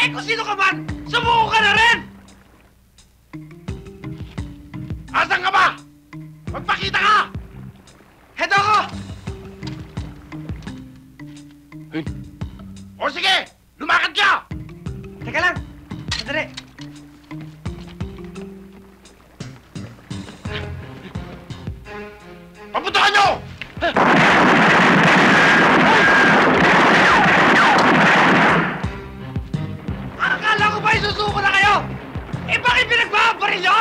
Eh kung sino ka man, sumuko ka na rin! Asan ka ba? Magpakita ka! Heto ako! O sige, lumakad ka! Teka lang, sandali. Papuntahan nyo! Akala ko ba isusuko na kayo? Eh bakit pinagbabaril nyo?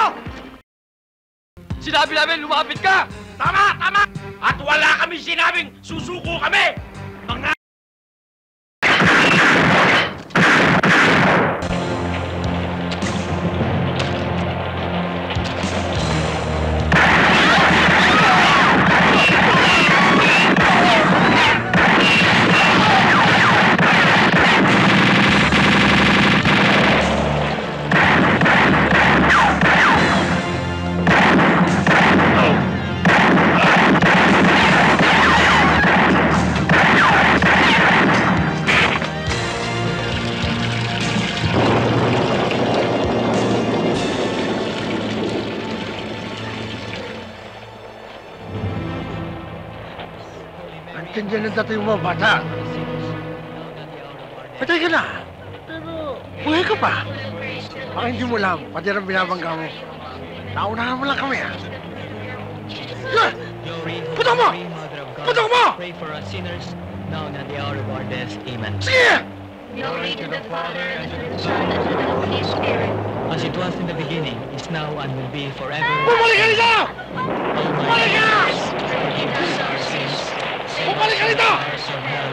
Sinabi namin, lumapit ka! Tama! Tama! At wala kami sinabing susuko kami! Mga... Nandiyan na dati yung mga bata. Patay ka na. Pero buhay ka pa. Baka hindi mo lang, pati rin binabangga mo. Naunahan mo lang kami, ha? Putok mo! Putok mo! Pray for us sinners, now and at the hour of our death. Amen. Sige! Glory to the Father, and to the Son, and to the Holy Spirit. As it was in the beginning, is now, and will be forever. Bumalik ka dito! Bumalik ka! Forgive us our sins. Bumalik ka dito!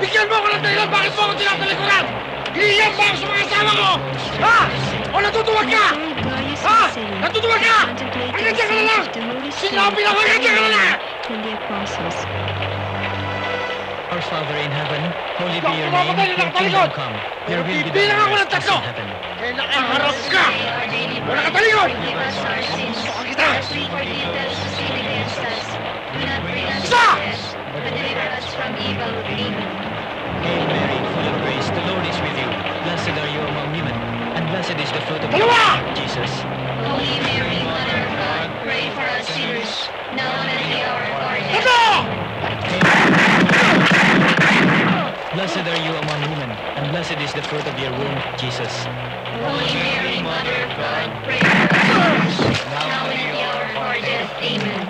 Bigyan mo ako ng dahilan bakit mo ako tinatalikuran! Hinihiyan ba ako sa mga asawa ko? Ha? O natutuwag ka? Ha? Natutuwag ka? Hanggang dyan ka na lang! Sinabi na hanggang dyan ka na lang! Our Father in heaven, holy be your Kumamatay name, na your kingdom nakatalikod! come. Your will be Bilang ako done ng as tatlo! in heaven. Kaya nakaharap ka! Wala ka talikod! Forgive us our sins, as we forgive those who sin against us. Do not bring us to Isa! death, but deliver us from evil. Amen. Hail Mary, full of grace, the Lord is with you. Blessed are you among women, and blessed is the fruit of your Dalawa! womb, Jesus. Holy Mary, Mother of God, pray for us sinners, now and at the hour of our death. Ito! Blessed are you among women, and blessed is the fruit of your womb, Jesus. Holy Mary, Mother of God, pray for us sinners, now and at the hour of our death. Amen.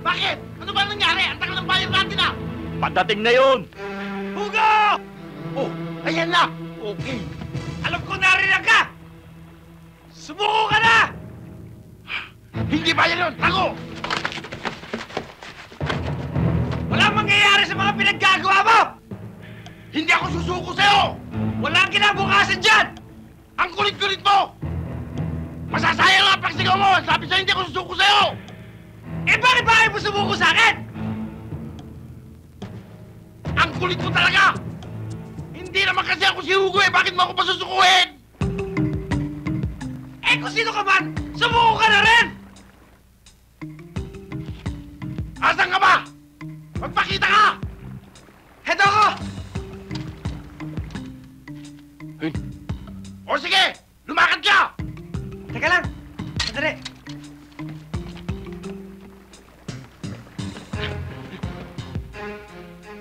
Bakit? Ano ba nangyari? Ang tagal ng bayan natin na! Padating na yun! Hugo! Oh, ayan na! Okay. Alam ko narinig ka! Sumuko ka na! Hindi bayan yun! Tago! Wala mangyayari sa mga pinaggagawa mo! Hindi ako susuko sa'yo! Walang kinabukasan dyan! Ang kulit-kulit mo! Masasayang ang pagsigaw mo! Sabi sa'yo, hindi ako susuko sa'yo! Eh bakit ba ayaw mo sumuko sa akin? Ang kulit mo talaga! Hindi naman kasi ako si Hugo eh! Bakit mo ako pasusukuhin? Eh kung sino ka man, sumuko ka na rin! Asan ka ba? Magpakita ka! Heto ako! O sige, lumakad ka! Teka lang, sandali.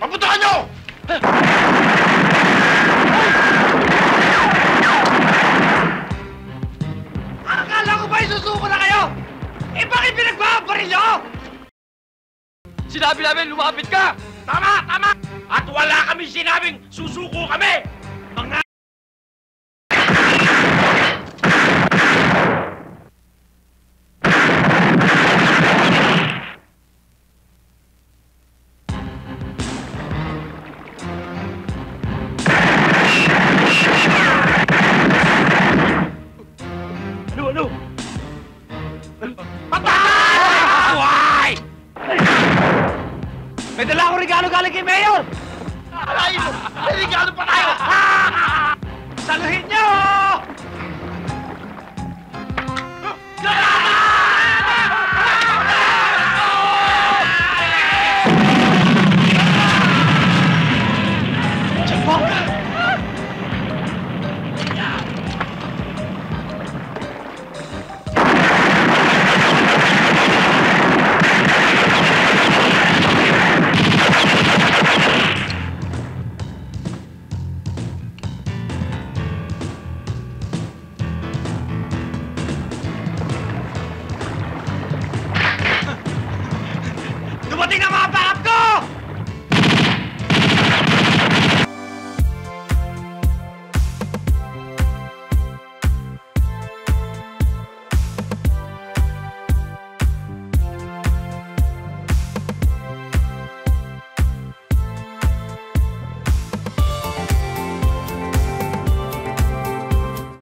Papuntahan nyo! Akala ko ba isusuko na kayo? Eh bakit pinagbabaril nyo? Sinabi namin, lumapit ka! Tama! Tama! At wala kami sinabing susuko kami! Mga... Ano? Patay! Why? May dala akong regalo galing kay Mayor! Alay mo! May regalo pa tayo! Saluhin nyo! Ah!